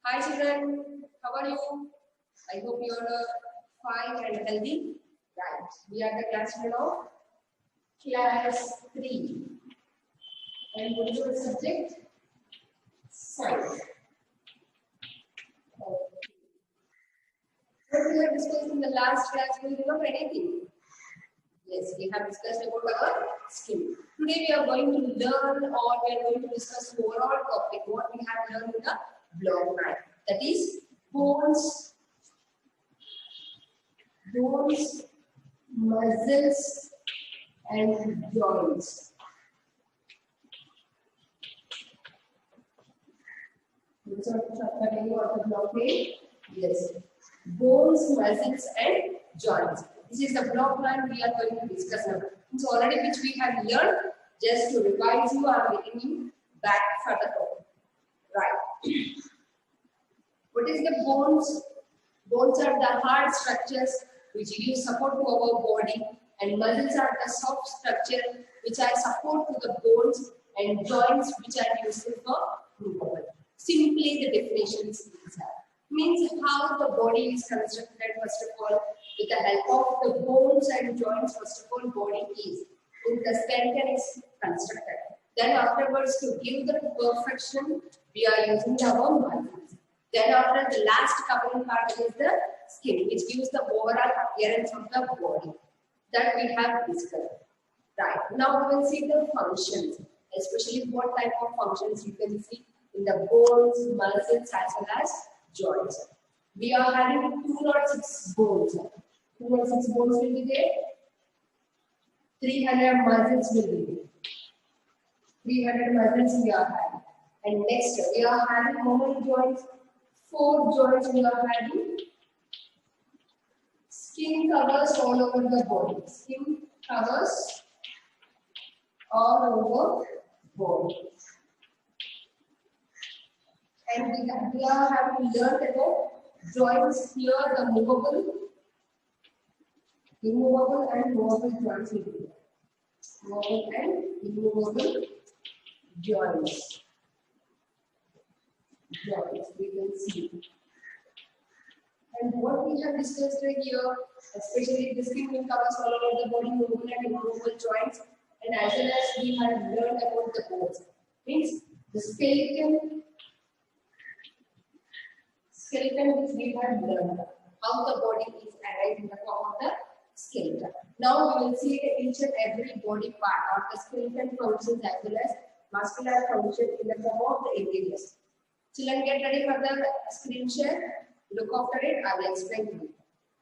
Hi children, how are you? I hope you are fine and healthy. Right, we are the class now, class 3. And what is your subject? Science. Okay. What we have discussed in the last class, do you remember anything? Yes, we have discussed about our skin. Today we are going to learn or we are going to discuss overall topic what we have learned in the block 9. That is bones, muscles and joints. Which are chapter name of the block name? Yes. Bones, muscles and joints. This is the block 9 we are going to discuss now. It's already which we have learned. Just to revise you, I am getting you back for the topic. Right. What is the bones? Bones are the hard structures which give support to our body, and muscles are the soft structure which are support to the bones, and joints which are useful for movement. Simply the definitions these are. Means how the body is constructed first of all with the help of the bones and joints. First of all, body is in the skeleton is constructed. Then afterwards, to give the perfection, we are using our muscles. Then after the last covering part is the skin, which gives the overall appearance of the body that we have discussed. Right. Now we will see the functions, especially what type of functions you can see in the bones, muscles as well as joints. We are having 206 bones. 206 bones will be there. 300 muscles will be there. 300 muscles we are having. And next we are having how many joints? 4 joints we are having. Skin covers all over the body. Skin covers all over body. And we are having learned about joints here, the movable, immovable and movable joints will be there. Movable and immovable joints. Joints, we can see. And what we have discussed here, especially the skin will covers all over the body, movable and immovable joints, and as well as we have learned about the bones. Means the skeleton which we have learned how the body is arranged in the form of the skeleton. Now we will see each and every body part of the skeleton functions as well as muscular function in the form of the interiors. Children, get ready for the screen share. Look after it. I will explain to you.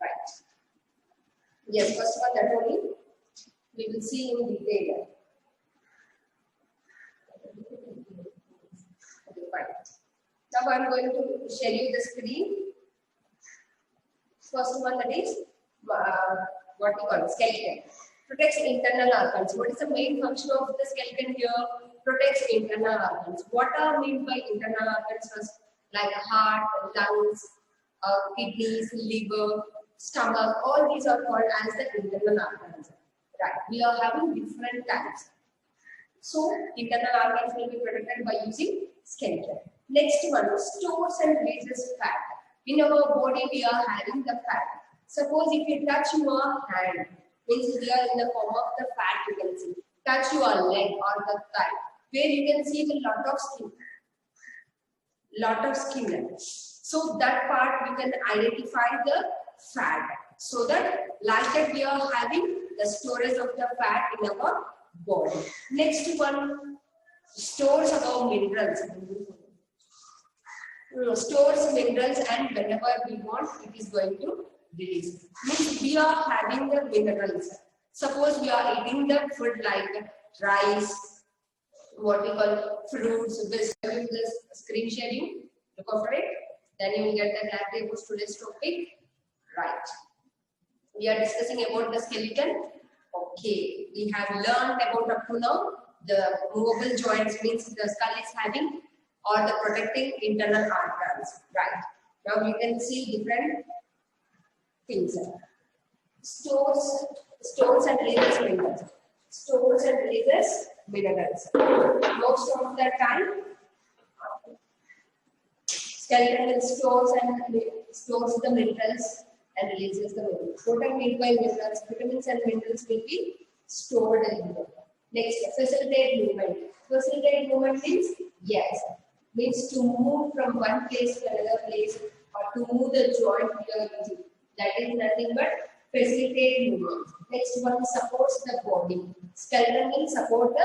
Right. Yes, first one that only we will see in detail. Okay, fine. Now I am going to share you the screen. First one, that is what we call skeleton. Protects internal organs. What is the main function of the skeleton here? Protects internal organs. What are meant by internal organs first? Like heart, lungs, kidneys, liver, stomach. All these are called as the internal organs. Right. We are having different types. So internal organs will be protected by using skeleton. Next one, stores and releases fat. In our body, we are having the fat. Suppose if you touch your hand, means we are in the form of the fat, you can see. Touch your leg or the thigh, where you can see the lot of skin. Lot of skin. So that part we can identify the fat. So that like that we are having the storage of the fat in our body. Next one, stores our minerals. Stores minerals, and whenever we want, it is going to release. Means we are having the minerals. Suppose we are eating the food like rice, what we call fruits. This screen sharing. Look after it. Then you will get the clarity about today's topic. Right. We are discussing about the skeleton. Okay. We have learned about up to now the movable joints, means the skull is having or the protecting internal organs. Right. Now we can see different things. Stores and releases minerals. Stores and releases minerals. Most of the time, Skeleton will stores the minerals and releases the minerals. What are made by minerals? Vitamins and minerals will be stored in here. Next, facilitate movement. Facilitate movement means means to move from one place to another place or to move the joint we are using. That is nothing but facilitate movement. Next one, supports the body. Skeleton will support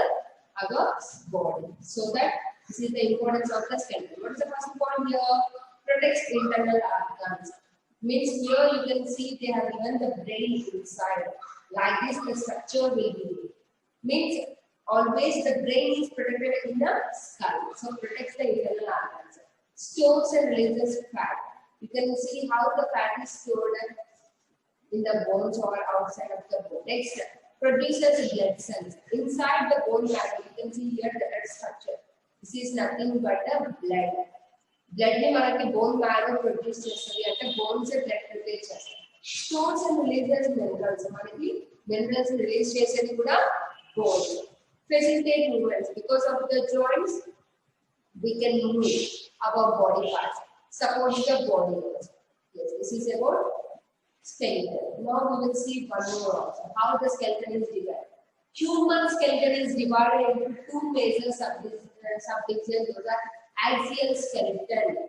our body. So that this is the importance of the skeleton. What is the first point here? Protects internal organs. Means here you can see they have given the brain inside. Like this the structure will be. Means always the brain is protected in the skull. So protects the internal organs. Stores and releases fat. You can see how the fat is stored in the bones or outside of the bone. Next, produces blood cells. Inside the bone marrow, you can see here the blood structure. This is nothing but the blood. Blood ni manaki bone marrow produce chestadi ante bones blood prepare chestadi. Stores and releases minerals. Manaki minerals release chesedi kuda bones. Facilitate movements. Because of the joints, we can move our body parts. Supports the body. Yes, this is about skeleton. Now we will see one more also. How the skeleton is divided. Human skeleton is divided into two major subdivisions. Those are axial skeleton.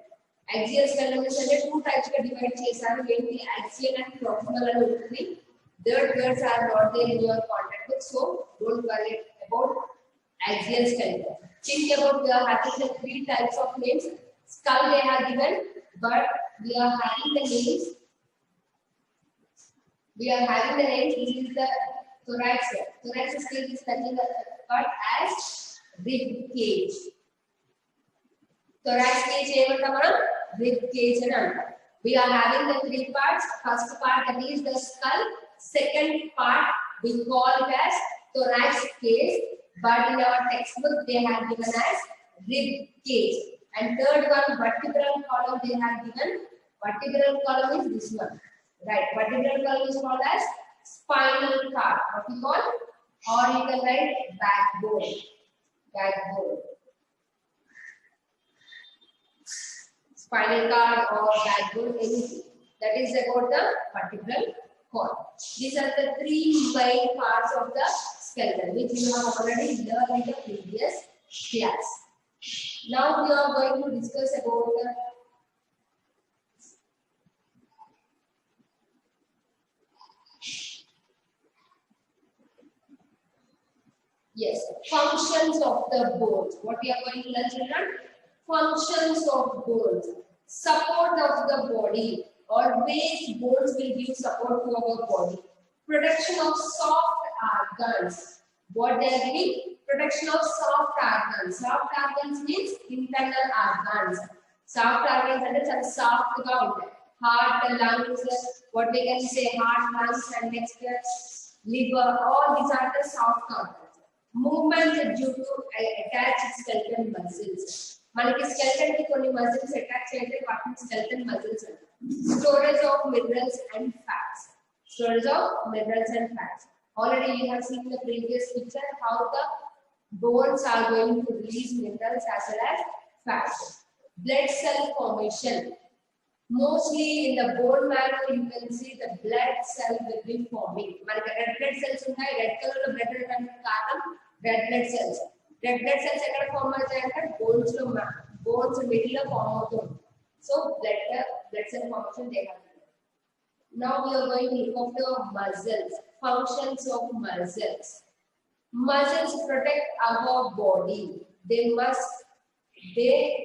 Axial skeleton is two types of divide chesaru. Enti axial and proximal and untadi. Third words are not there in your contact book, so don't worry about axial skeleton. Think about we are having the three types of names. Skull they are given, but we are having the names. We are having the names. This is the thorax. Thorax is nothing but as rib cage. Thorax cage rib cage and we are having the three parts. First part that is the skull. Second part we call it as thorax cage, but in our textbook they have given as rib cage. And third one, vertebral column they have given. Vertebral column is this one. Right, vertebral column is called as spinal cord. What we call? Or you can write backbone. Backbone. Spinal cord or backbone, anything. That is about the vertebral column. These are the three main parts of the skeleton, which you have already learned in the previous class. Now we are going to discuss about the functions of the bones. What we are going to learn, children? Functions of bones. Support of the body. Always bones will give support to our body. Production of soft organs. What they are giving? Production of soft organs. Soft organs means internal organs. Soft organs and it's a soft ground. Heart, lungs, what we can say, heart, lungs, and next liver. All these are the soft organs. Movement due to attached skeletal muscles. Manaki skeleton ki konni muscles attach cheyte vaatni skeletal muscles. Storage of minerals and fats. Storage of minerals and fats. Already you have seen in the previous picture how the bones are going to release minerals as well as fats. Blood cell formation. Mostly in the bone marrow you can see the blood cell will be forming. Manaki red blood cells unnai, red color blood and karanam red blood cells. Red blood cells ekkada form avutayante bones middle lo form avutundi. So blood cell formation they have. Now we are going to look at the muscles. Functions of muscles. Muscles protect our body. They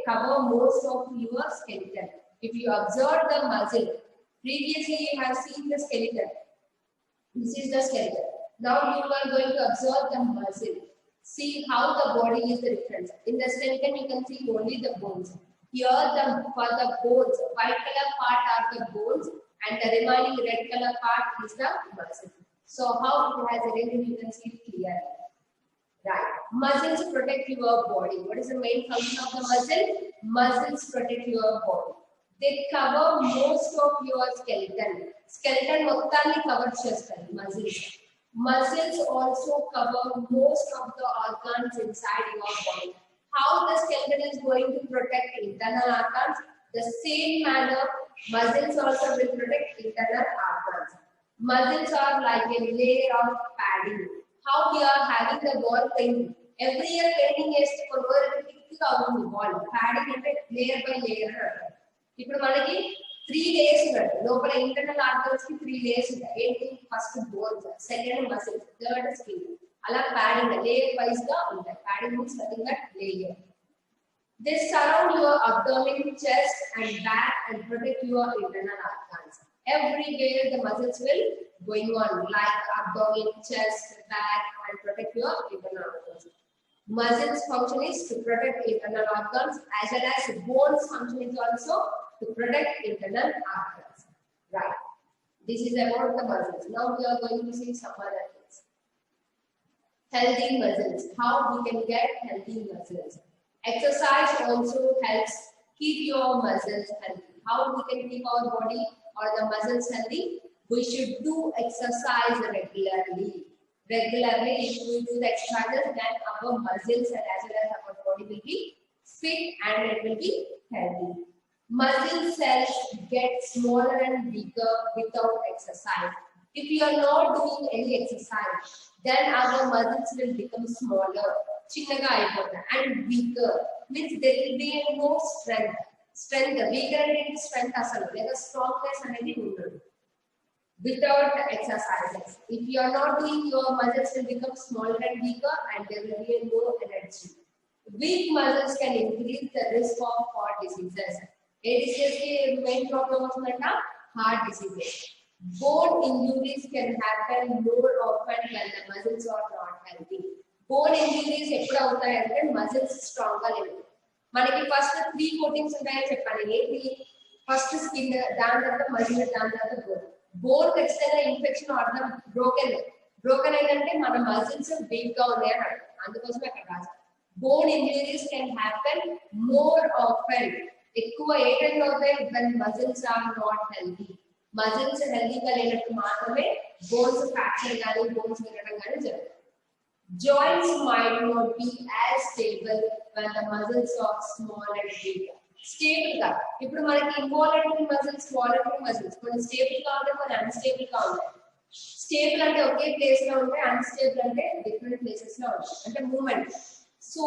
cover most of your skeleton. If you observe the muscle, previously you have seen the skeleton. This is the skeleton. Now you are going to observe the muscle. See how the body is the difference. In the skeleton you can see only the bones. Here for the bones, white color part are the bones and the remaining red color part is the muscle. So how it has arranged you can see it clearly. Right. Muscles protect your body. What is the main function of the muscle? Muscles protect your body. They cover most of your skeleton. Skeleton mottani cover chestadi muscles. Muscles also cover most of the organs inside your body. How the skeleton is going to protect internal organs? The same manner, muscles also will protect internal organs. Muscles are like a layer of padding. How we are having the ball painting. Every year painting is thick ball. Padding layer by layer. ఇప్పుడు మనకి 3 layers ఉన్నాయి లోపల internal organs కి 3 layers ఉంటాయి ఏంటి first bones second muscles third skin అలా padding layer wise గా ఉంటాయి padding means nothing but layer they surround your abdomen chest and back and protect your internal organs everywhere the muscles will going on like abdomen chest back and protect your internal organs. Muscles function is to protect internal organs as well as bones function is also to protect internal organs. Right. This is about the muscles. Now we are going to see some other things. Healthy muscles. How we can get healthy muscles. Exercise also helps keep your muscles healthy. How we can keep our body or the muscles healthy? We should do exercise regularly. Regularly, if we do the exercises, then our muscles and as well as our body will be fit and it will be healthy. Muscle cells get smaller and bigger without exercise. If you are not doing any exercise, then our muscles will become smaller, chinnaga ayipothadi, and weaker. Means there will be no strength. Weaker and strength asalu lega strongness anedi undadu. Without exercises, if you are not doing, your muscles will become smaller and weaker, and there will be no energy. Weak muscles can increase the risk of heart diseases. Main problem of heart diseases. Bone injuries can happen more often when the muscles are not healthy. Bone injuries ఎప్పుడు అవుతాయంటే muscles strong గా లేవు మనకి first 3 coatings ఉంటాయని చెప్పాను ఏంటి first skin దాని తర్వాత muscle దాని తర్వాత బోన్ ఖచ్చితంగా ఇన్ఫెక్షన్ ఆర్గన్ బ్రోకెన్ ఏంటంటే మన మజిల్స్ వీక్ గా ఉన్నాయి అని అందుకోసం అక్కడ రాశారు bone injuries can happen more often ఎక్కువ ఏ టైంలో అవుతాయి when muscles are not healthy. Muscles హెల్తీగా లేనప్పుడు మాత్రమే బోన్స్ ఫ్రాక్చర్ కానీ బోన్స్ విరగడం కానీ జరుగుతుంది. Joints might not be as stable when the muscles are small and weak. Stable గా ఇప్పుడు మనకి involuntary muscles, voluntary muscles కొన్ని స్టేబుల్ గా ఉంటాయి కొన్ని అన్‌స్టేబుల్ గా ఉంటాయి. స్టేబుల్ అంటే ఒకే ప్లేస్ లో ఉంటాయి, అన్‌స్టేబుల్ అంటే డిఫరెంట్ ప్లేసెస్ లో ఉంటాయి అంటే మూవ్మెంట్. సో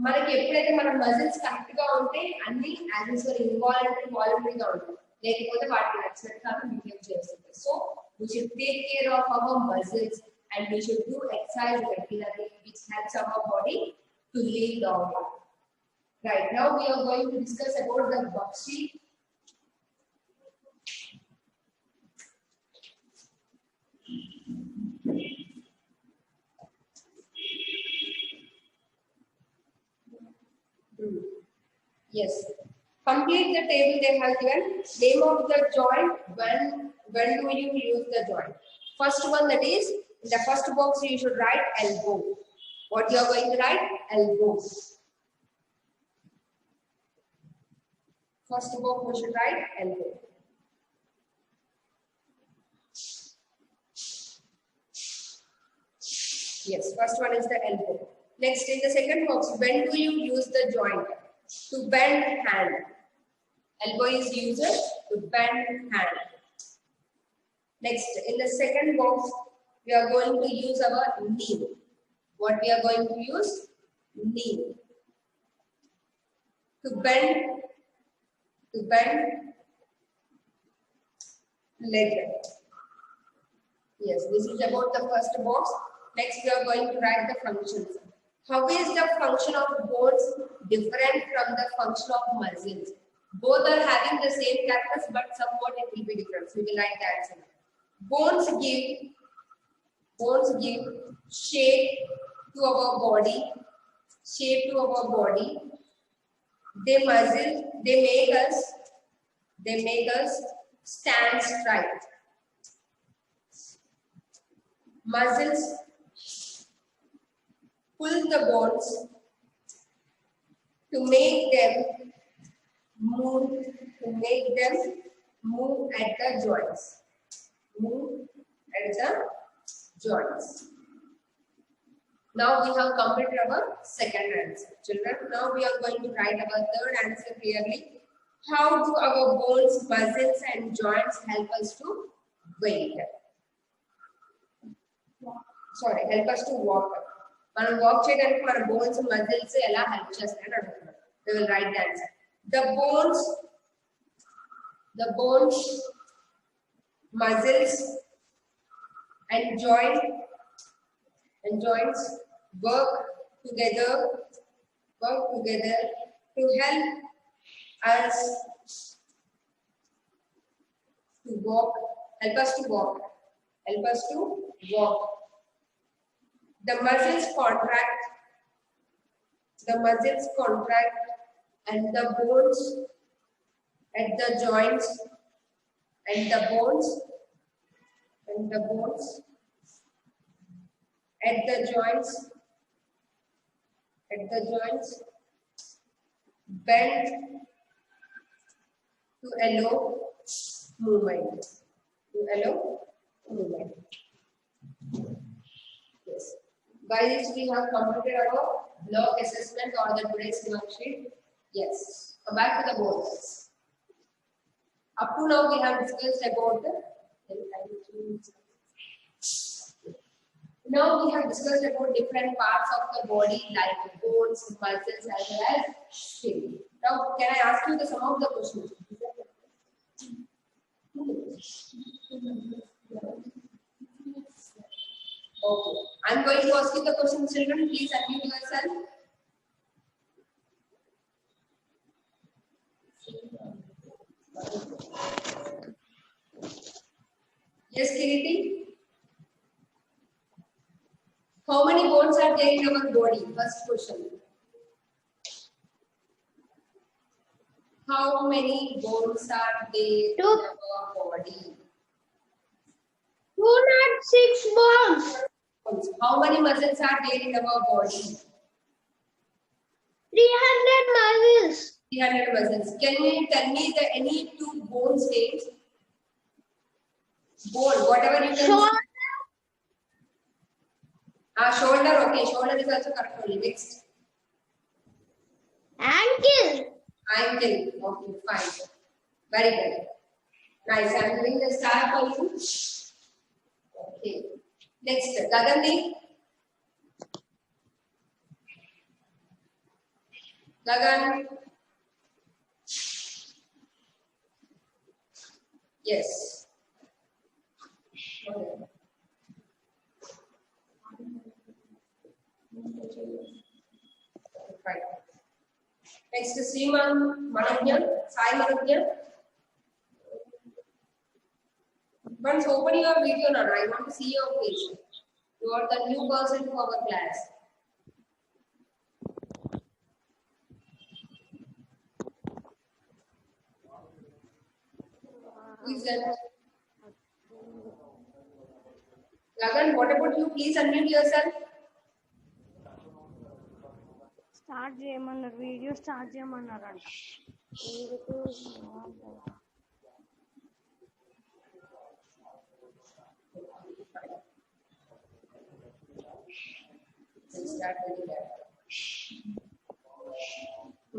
మనకి ఎప్పుడైతే మన మజిల్స్ కరెక్ట్ గా ఉంటే అన్ని యాజ్ యూజువల్ ఇన్వాలంటరీ వాలంటరీ గా ఉంటాయి లేకపోతే వాటికి నచ్చినట్టు బిహేవ్ చేస్తుంటాయి. So we should take care of our muscles and we should do exercise regularly which helps our body to live longer. Right, now we are going to discuss about the worksheet. Yes, complete the table they have given. Name of the joint, when do you use the joint? First one, that is in the first box you should write elbow. What you are going to write? Elbow. First box you should write elbow. Yes, first one is the elbow. Next, in the second box, when do you use the joint? To bend hand. Elbow is used to bend hand. Next, in the second box, we are going to use our knee. What we are going to use? Knee. To bend leg. Yes, this is about the first box. Next, we are going to write the functions. How is the function of bones different from the function of muscles? Both are having the same characters, but somewhat it will be different. So we will write the answer. Bones give shape to our body. They make us stand straight. Muscles pull the bones to make them move at the joints. Now we have completed our second answer. Children, now we are going to write our third answer clearly. How do our bones, muscles, and joints help us to wait? Sorry, help us to walk. మనం walk చేయడానికి మన bones, muscles ఎలా help చేస్తాయని అడుగుతున్నాం. We will write the answer. The bones, muscles, and joints work together to help us to walk. The muscles contract and the bones at the joints and the bones at the joints bend to allow movement. Yes. By this we have completed our block assessment or the today's worksheet. Yes. Come back to the bones. Up to now we have discussed about the different parts of the body like bones, muscles as well as skin. Now can I ask you some of the questions? Okay. I'm going to ask you the questions, children. Please unmute yourself. Yes, Kiriti. How many bones are there in our body? First question. How many bones are there in our body? 206 bones. How many muscles are there in our body? 300 muscles. 300 muscles. Can you tell me any two bones names? Bone, whatever you can. Shoulder. Shoulder. Okay, shoulder is also correct only. Next. Ankle. Okay, fine. Very good. Nice. I'm doing the star for you. Okay. Next, Gagandeep. Gagan. Yes. Okay. Fine. Next, Sriman Managya, Sai Managya. Once open your video now. I want to see your face. You are the new person to our class. Who is that? Gagan, what about you? Please unmute yourself. Start చేయమన్నారు video start చేయమన్నారంట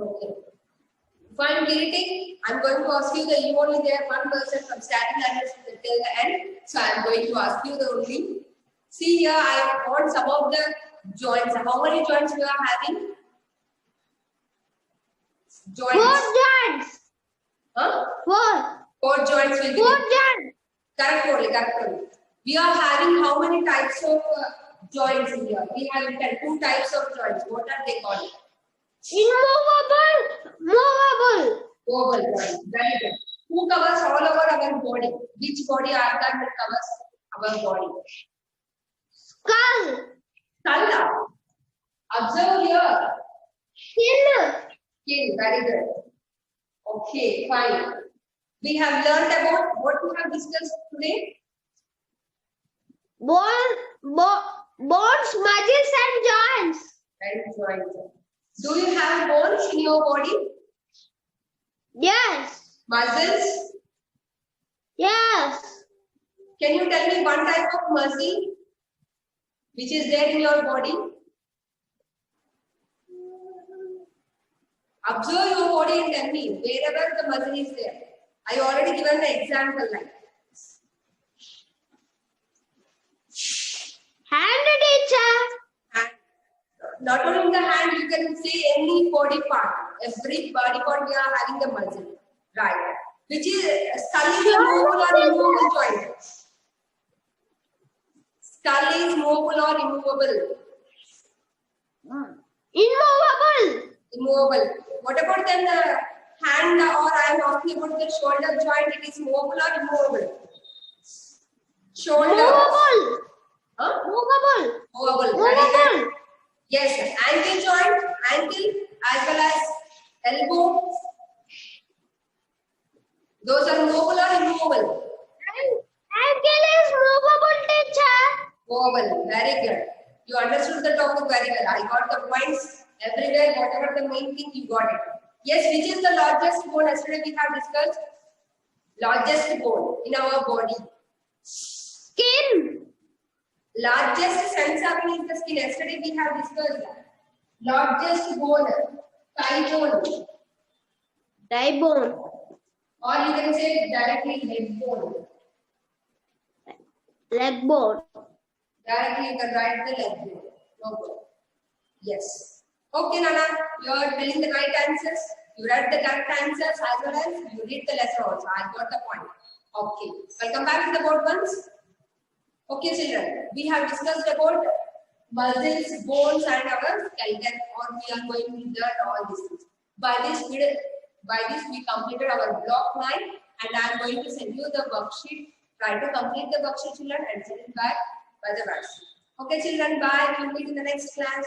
Okay. Fine, Kiriti. I'm going to ask you the you only there one person from starting letters till the end. So I'm going to ask you the only. See here, I want some of the joints. How many joints we are having? Joints. 4 joints. Huh? 4 joints will be. 4 joints. Correct only. We are having how many types of joints here? We have 2 types of joints. What are they called? Immovable, movable. Movable joints. Very good. Who covers all over our body? Which body organ covers our body? Skull. Skull. Observe here. Skin. Very good. Okay, fine. We have learned about what we have discussed today. Bones, muscles, and joints. And joints. Do you have bones in your body? Yes. Muscles? Yes. Can you tell me one type of muscle which is there in your body? Observe your body and tell me wherever the muscle is there. I already given the example like Hand, teacher. hand. Not only in the hand, you can say any body part. Every body part we are having the muscle, right? Which is skull is a movable or immovable joint. Skull is movable or immovable. Immovable. Immovable. What about then the hand, or I am asking about the shoulder joint? It is movable or immovable? Shoulder. Movable. Huh? Movable. Movable. Very good. Movable. Yes, ankle joint, ankle as well as elbow. Those are movable or immovable? Ankle is movable, teacher. Movable. Very good. You understood the topic very well. I got the points everywhere. Whatever the main thing, you got it. Yes, which is the largest bone? Yesterday we have discussed. Largest bone in our body. Skin. Largest sense organ is the skin. Yesterday we have discussed that. Largest bone, thigh bone. Thigh bone. Or you can say directly leg bone. Leg bone. Directly you can write the leg bone. No problem. Yes. Okay, Nana, you are telling the right answers. You write the correct answers as well as you read the lesson also. I got the point. Okay. Welcome back to the board ones. Okay, children. We have discussed about muscles, bones, and our skeleton. Or we are going to learn all these things. By this we completed our block 9, and I am going to send you the worksheet. Try to complete the worksheet, children, and send it back by the worksheet. Okay, children. Bye. We will meet in the next class.